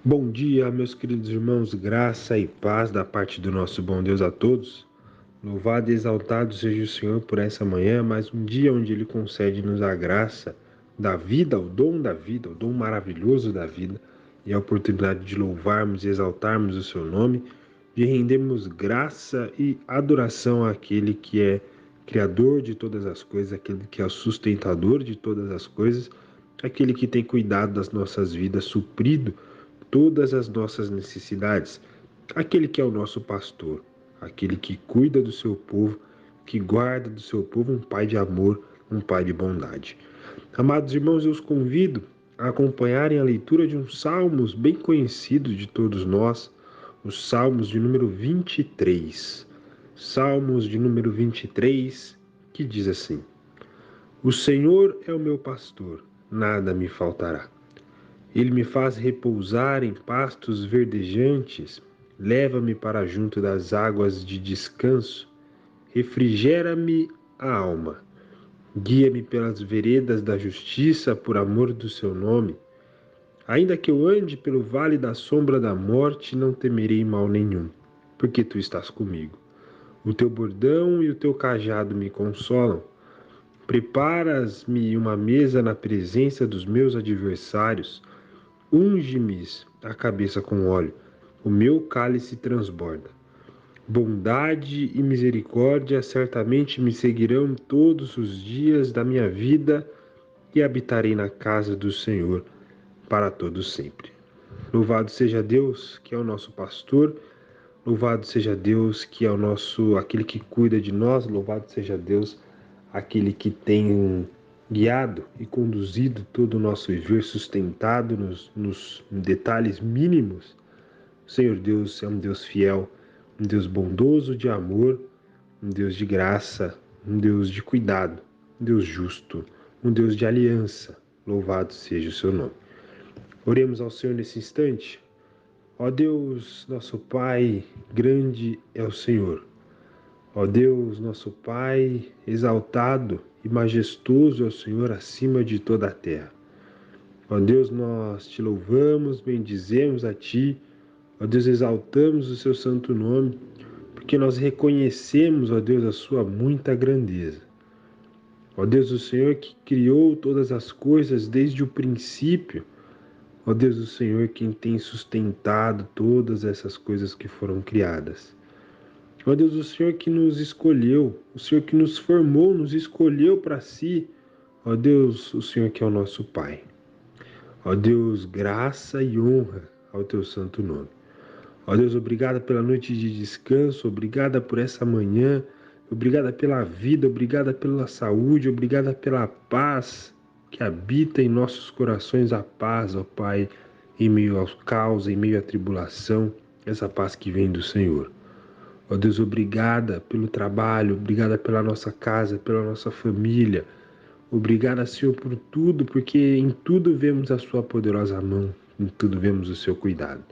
Bom dia, meus queridos irmãos, graça e paz da parte do nosso bom Deus a todos. Louvado e exaltado seja o Senhor por essa manhã, mais um dia onde Ele concede-nos a graça da vida, o dom maravilhoso da vida, e a oportunidade de louvarmos e exaltarmos o Seu nome, de rendermos graça e adoração àquele que é Criador de todas as coisas, aquele que é o sustentador de todas as coisas, aquele que tem cuidado das nossas vidas, suprido todas as nossas necessidades, aquele que é o nosso pastor, aquele que cuida do seu povo, que guarda do seu povo, um pai de amor, um pai de bondade. Amados irmãos, eu os convido a acompanharem a leitura de um salmos bem conhecido de todos nós, os salmos de número 23. Salmos de número 23, que diz assim: O Senhor é o meu pastor, nada me faltará. Ele me faz repousar em pastos verdejantes, leva-me para junto das águas de descanso, refrigera-me a alma, guia-me pelas veredas da justiça por amor do seu nome. Ainda que eu ande pelo vale da sombra da morte, não temerei mal nenhum, porque tu estás comigo. O teu bordão e o teu cajado me consolam. Preparas-me uma mesa na presença dos meus adversários. Unge-me a cabeça com óleo, o meu cálice transborda. Bondade e misericórdia certamente me seguirão todos os dias da minha vida e habitarei na casa do Senhor para todo sempre. Louvado seja Deus, que é o nosso pastor, louvado seja Deus, que é aquele que cuida de nós, louvado seja Deus, aquele que tem guiado e conduzido todo o nosso viver, sustentado nos detalhes mínimos. O Senhor Deus é um Deus fiel, um Deus bondoso de amor, um Deus de graça, um Deus de cuidado, um Deus justo, um Deus de aliança. Louvado seja o seu nome. Oremos ao Senhor nesse instante. Ó Deus, nosso Pai, grande é o Senhor. Ó Deus, nosso Pai, exaltado e majestoso é o Senhor acima de toda a terra. Ó Deus, nós te louvamos, bendizemos a Ti. Ó Deus, exaltamos o Seu santo nome, porque nós reconhecemos, ó Deus, a Sua muita grandeza. Ó Deus, o Senhor que criou todas as coisas desde o princípio. Ó Deus, o Senhor quem tem sustentado todas essas coisas que foram criadas. Ó Deus, o Senhor que nos escolheu, o Senhor que nos formou, nos escolheu para si. Ó Deus, o Senhor que é o nosso Pai. Ó Deus, graça e honra ao Teu santo nome. Ó Deus, obrigada pela noite de descanso, obrigada por essa manhã, obrigada pela vida, obrigada pela saúde, obrigada pela paz que habita em nossos corações, a paz, ó Pai, em meio aos caos, em meio à tribulação, essa paz que vem do Senhor. Ó Deus, obrigada pelo trabalho, obrigada pela nossa casa, pela nossa família. Obrigada, Senhor, por tudo, porque em tudo vemos a Sua poderosa mão, em tudo vemos o Seu cuidado.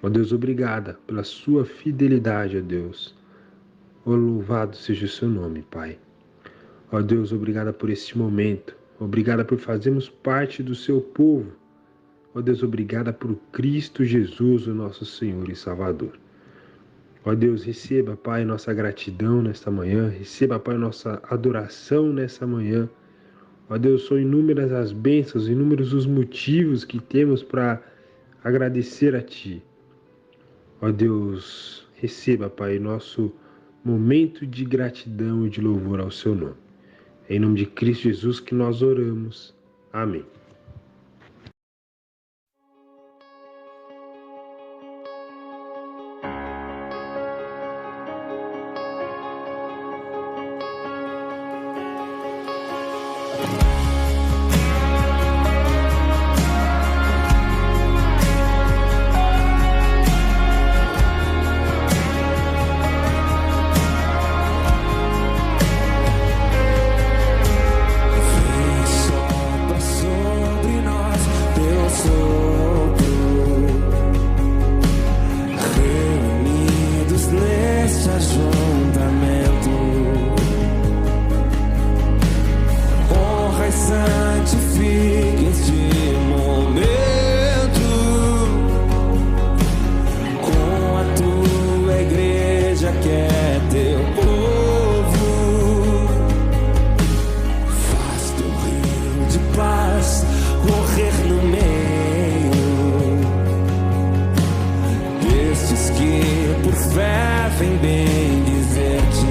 Ó Deus, obrigada pela Sua fidelidade, ó Deus. Ó, louvado seja o Seu nome, Pai. Ó Deus, obrigada por este momento. Obrigada por fazermos parte do Seu povo. Ó Deus, obrigada por Cristo Jesus, o nosso Senhor e Salvador. Ó Deus, receba, Pai, nossa gratidão nesta manhã, receba, Pai, nossa adoração nessa manhã. Ó Deus, são inúmeras as bênçãos, inúmeros os motivos que temos para agradecer a Ti. Ó Deus, receba, Pai, nosso momento de gratidão e de louvor ao Seu nome. É em nome de Cristo Jesus que nós oramos. Amém. Só passou paz correr no meio destes que por fé vem bem dizer-te,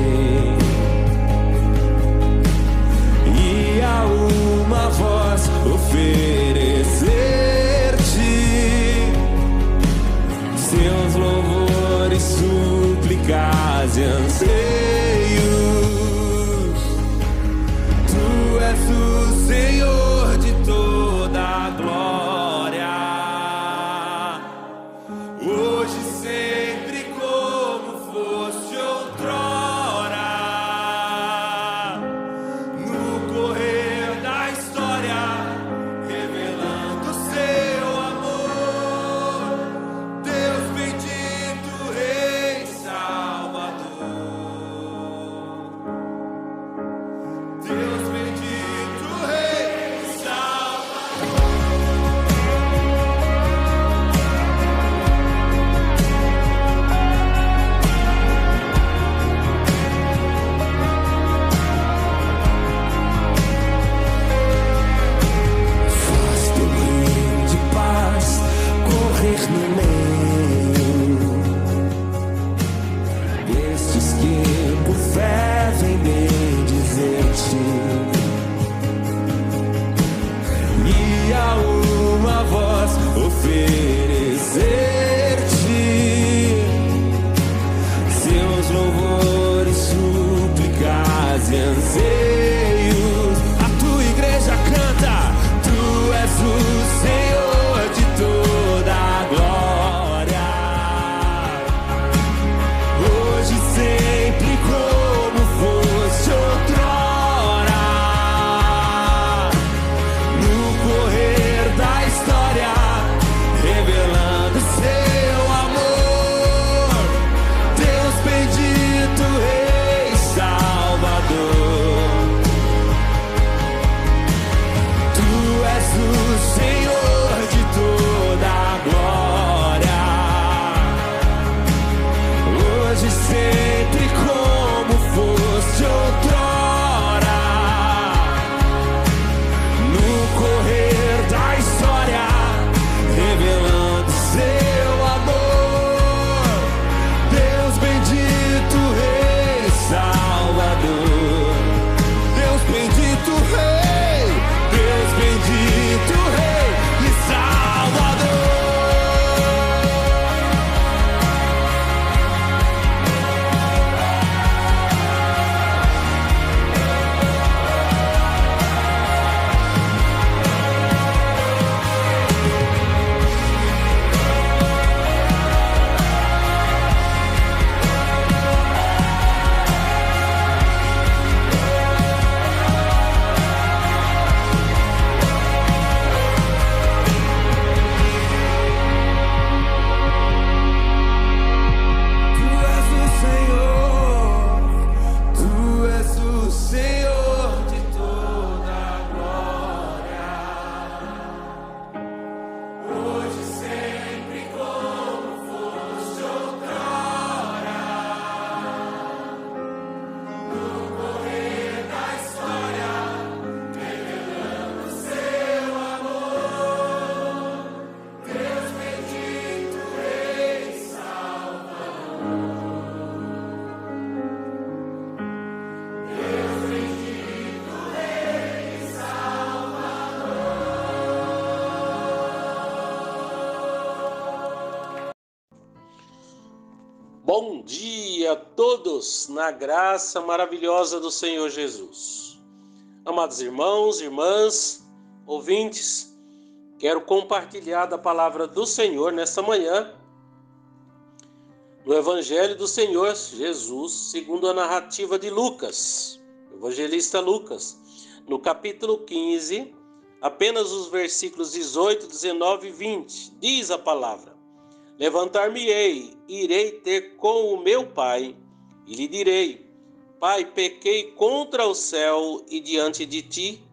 e a uma voz oferecer-te seus louvores, súplicas e anseios. Tu és o Senhor de toda a glória, hoje sempre como foste outrora, no correr da história, revelando seu amor, Deus bendito, Rei Salvador. Deus bendito, Rei Salvador. Faz teu rio de paz correr no meio destes que por fé vem bem dizer-te, e a uma voz oferecer-te seus louvores, súplicas e anseios. A tua igreja canta: Tu és o Senhor de toda a glória, hoje sempre como foste outrora, no correr da história, revelando seu amor, Deus bendito, Rei Salvador. Tu és o Senhor de toda a glória, hoje sempre como foste outrora, no correr da história, revelando seu amor, Deus bendito, Rei Salvador. Deus bendito, Rei, Deus bendito, Rei e Salvador. Tu és o Senhor de toda a glória, hoje sempre como foste outrora, no correr da história, revelando seu amor, Deus bendito, Rei Salvador. Bom dia a todos, na graça maravilhosa do Senhor Jesus. Amados irmãos, irmãs, ouvintes, quero compartilhar da palavra do Senhor nesta manhã, no Evangelho do Senhor Jesus, segundo a narrativa de Lucas, evangelista Lucas, no capítulo 15, apenas os versículos 18, 19 e 20, diz a palavra: Levantar-me-ei, irei ter com o meu pai, e lhe direi: Pai, pequei contra o céu e diante de ti,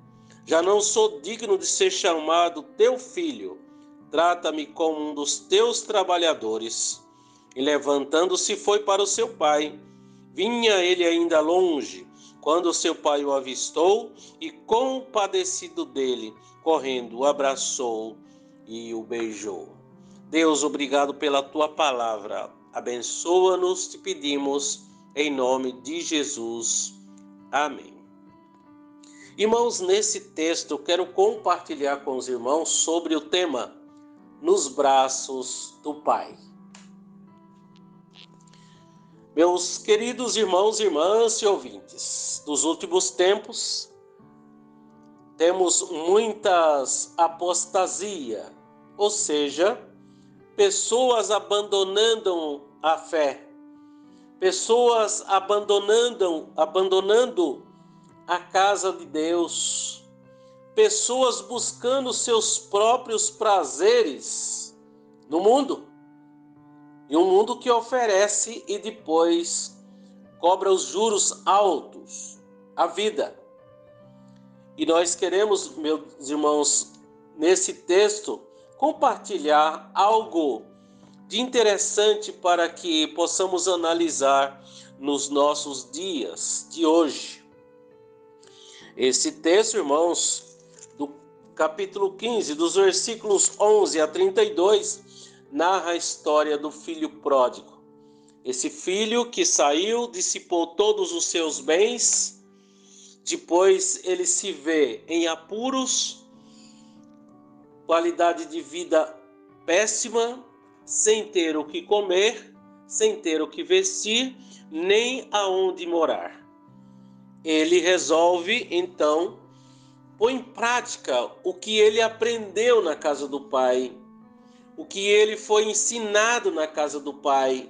já não sou digno de ser chamado teu filho, trata-me como um dos teus trabalhadores. E levantando-se foi para o seu pai. Vinha ele ainda longe, Quando seu pai o avistou e, compadecido dele, correndo, o abraçou e o beijou. Deus, obrigado pela tua palavra. Abençoa-nos, te pedimos, em nome de Jesus. Amém. Irmãos, nesse texto eu quero compartilhar com os irmãos sobre o tema Nos Braços do Pai. Meus queridos irmãos, irmãs e ouvintes, dos últimos tempos, temos muitas apostasia, ou seja, pessoas abandonando a fé, pessoas abandonando a casa de Deus, pessoas buscando seus próprios prazeres no mundo. E um mundo que oferece e depois cobra os juros altos, a vida. E nós queremos, meus irmãos, nesse texto, compartilhar algo de interessante para que possamos analisar nos nossos dias de hoje. Esse texto, irmãos, do capítulo 15, dos versículos 11 a 32, narra a história do filho pródigo. Esse filho que saiu, dissipou todos os seus bens, depois ele se vê em apuros, qualidade de vida péssima, sem ter o que comer, sem ter o que vestir, nem aonde morar. Ele resolve, então, pôr em prática o que ele aprendeu na casa do pai, o que ele foi ensinado na casa do pai.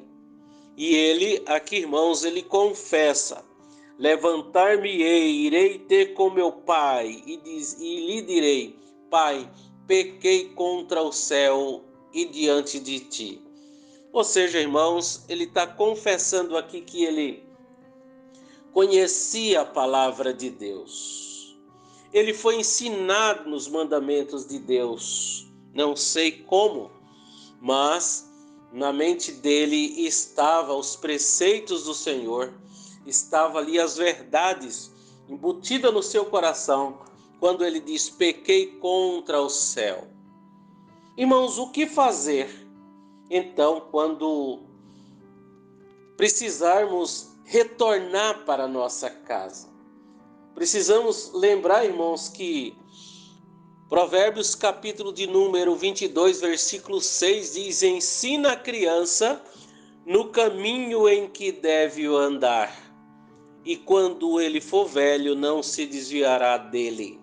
E ele, aqui irmãos, ele confessa: levantar-me-ei, irei ter com meu pai, e lhe direi: Pai, pequei contra o céu e diante de ti. Ou seja, irmãos, ele está confessando aqui que ele conhecia a palavra de Deus. Ele foi ensinado nos mandamentos de Deus. Não sei como, mas na mente dele estava os preceitos do Senhor, estava ali as verdades embutidas no seu coração, quando ele diz: pequei contra o céu. Irmãos, o que fazer, então, quando precisarmos retornar para a nossa casa? Precisamos lembrar, irmãos, que Provérbios, capítulo de número 22, versículo 6, diz: ensina a criança no caminho em que deve andar, e quando ele for velho, não se desviará dele.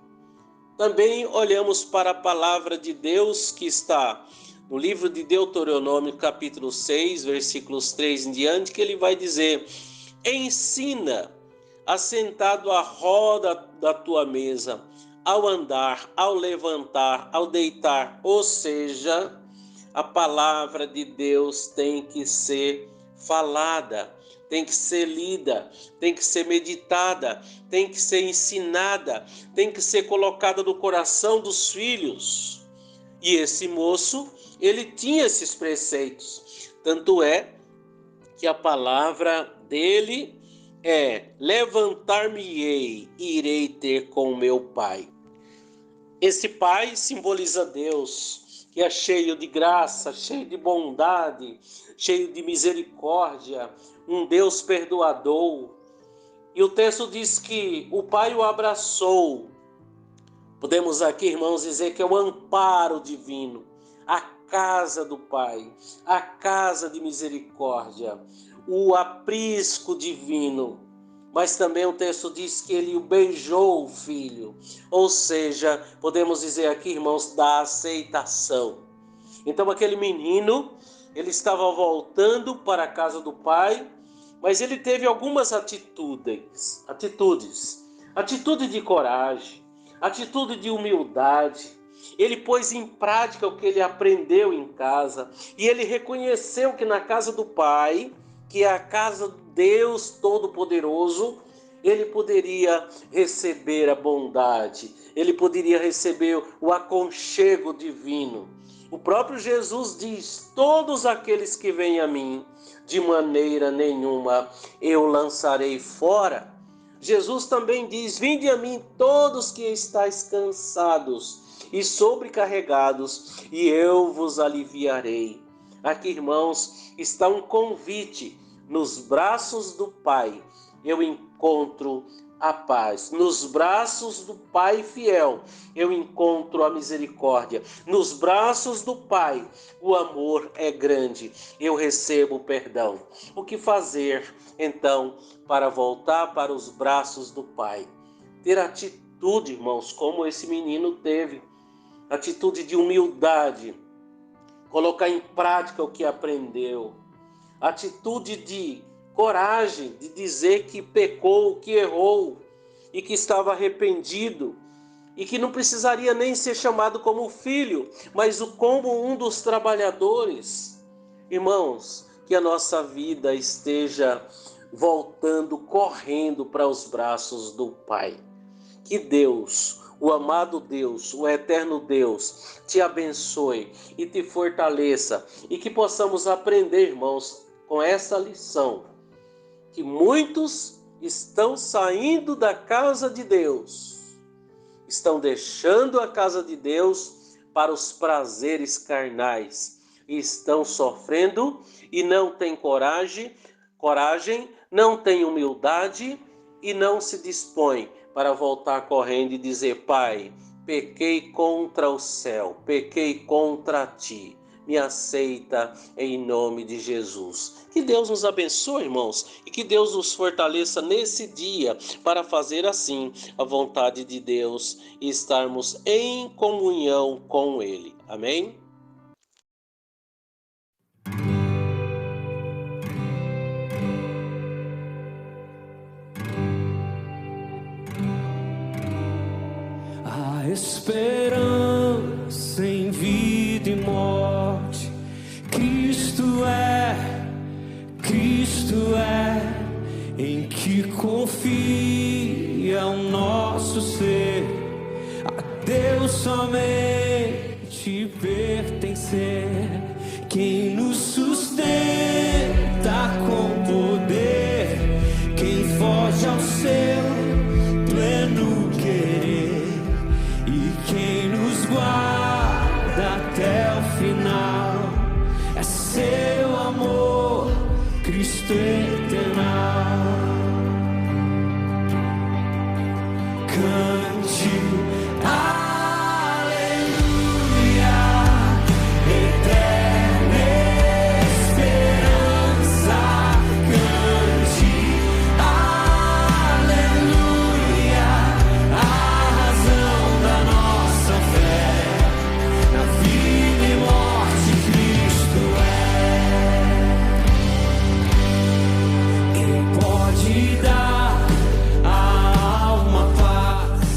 Também olhamos para a palavra de Deus que está no livro de Deuteronômio, capítulo 6, versículos 3 em diante, que ele vai dizer: ensina assentado à roda da tua mesa, ao andar, ao levantar, ao deitar. Ou seja, a palavra de Deus tem que ser falada, tem que ser lida, tem que ser meditada, tem que ser ensinada, tem que ser colocada no coração dos filhos. E esse moço, ele tinha esses preceitos. Tanto é que a palavra dele é: levantar-me-ei e irei ter com meu pai. Esse pai simboliza Deus, que é cheio de graça, cheio de bondade, cheio de misericórdia, um Deus perdoador. E o texto diz que o pai o abraçou. Podemos aqui, irmãos, dizer que é o amparo divino, a casa do pai, a casa de misericórdia, o aprisco divino. Mas também o texto diz que ele o beijou, o filho. Ou seja, podemos dizer aqui, irmãos, da aceitação. Então aquele menino, ele estava voltando para a casa do pai, mas ele teve algumas atitudes. Atitude de coragem, atitude de humildade. Ele pôs em prática o que ele aprendeu em casa. E ele reconheceu que na casa do pai, que é a casa de Deus Todo-Poderoso, ele poderia receber a bondade, ele poderia receber o aconchego divino. O próprio Jesus diz: todos aqueles que vêm a mim, de maneira nenhuma eu lançarei fora. Jesus também diz: vinde a mim todos que estáis cansados e sobrecarregados, e eu vos aliviarei. Aqui, irmãos, está um convite. Nos braços do Pai eu encontro a paz. Nos braços do Pai fiel eu encontro a misericórdia. Nos braços do Pai o amor é grande. Eu recebo o perdão. O que fazer, então, para voltar para os braços do Pai? Ter atitude, irmãos, como esse menino teve. Atitude de humildade. Colocar em prática o que aprendeu. Atitude de coragem de dizer que pecou, que errou e que estava arrependido e que não precisaria nem ser chamado como filho, mas como um dos trabalhadores. Irmãos, que a nossa vida esteja voltando, correndo para os braços do Pai. Que Deus, o amado Deus, o eterno Deus, te abençoe e te fortaleça e que possamos aprender, irmãos, com essa lição, que muitos estão saindo da casa de Deus, estão deixando a casa de Deus para os prazeres carnais, e estão sofrendo e não têm coragem, não têm humildade e não se dispõem para voltar correndo e dizer: Pai, pequei contra o céu, pequei contra ti. Me aceita em nome de Jesus. Que Deus nos abençoe, irmãos, e que Deus nos fortaleça nesse dia para fazer assim a vontade de Deus e estarmos em comunhão com Ele. Amém? A esperança em vida e morte, Cristo é, em que confia o nosso ser, a Deus somente pertencer, quem nos sustenta com poder, quem foge ao seu pleno querer, e quem nos guarda até o final, é seu amor, Cristo eternal. Cante, aleluia, eterna esperança. Cante, aleluia, a razão da nossa fé, na vida e morte Cristo é. Quem pode dar a alma paz?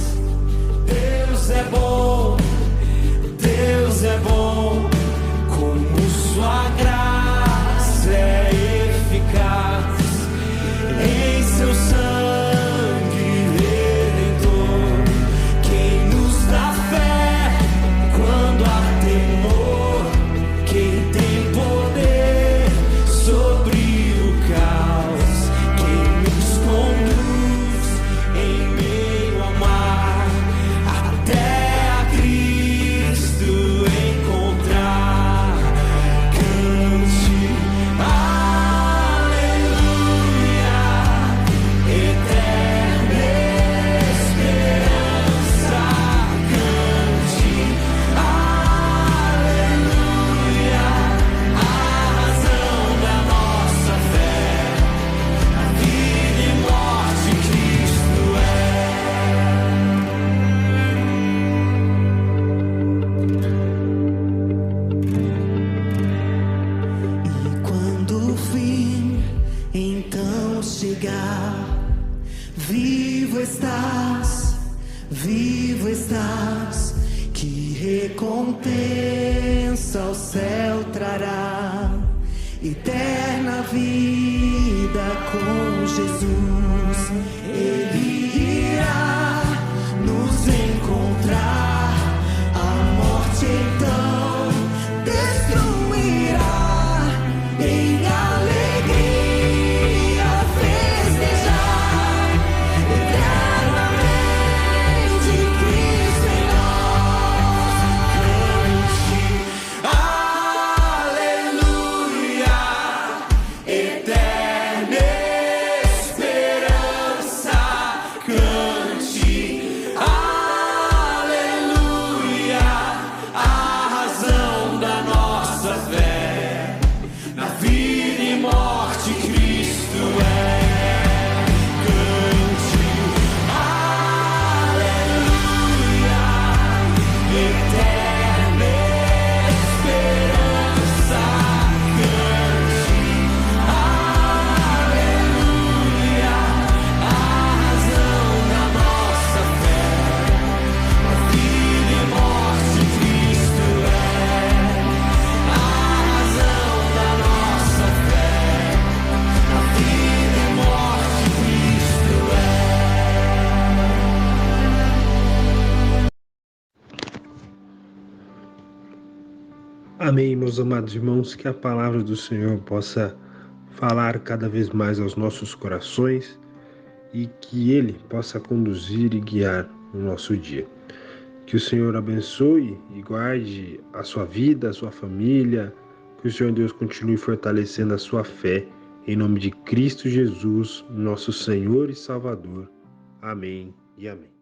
Deus é bom, Deus é bom, como sua graça é eficaz, em seu sangue redentor, quem nos dá fé quando há temor, quem tem poder sobre o caos, quem nos conduz em meio ao mar, até a Cristo encontrar. Cante, aleluia, eterna esperança. Cante, aleluia, a razão da nossa fé, a vida e morte Cristo é. E quando o fim então chegar, vivo estás, que recompensa o céu trará, eterna vida com Jesus, Ele irá nos encontrar, a morte então destruirá, em alegria festejar, Amém, meus amados irmãos, que a palavra do Senhor possa falar cada vez mais aos nossos corações e que Ele possa conduzir e guiar o nosso dia. Que o Senhor abençoe e guarde a sua vida, a sua família, que o Senhor Deus continue fortalecendo a sua fé, em nome de Cristo Jesus, nosso Senhor e Salvador. Amém e amém.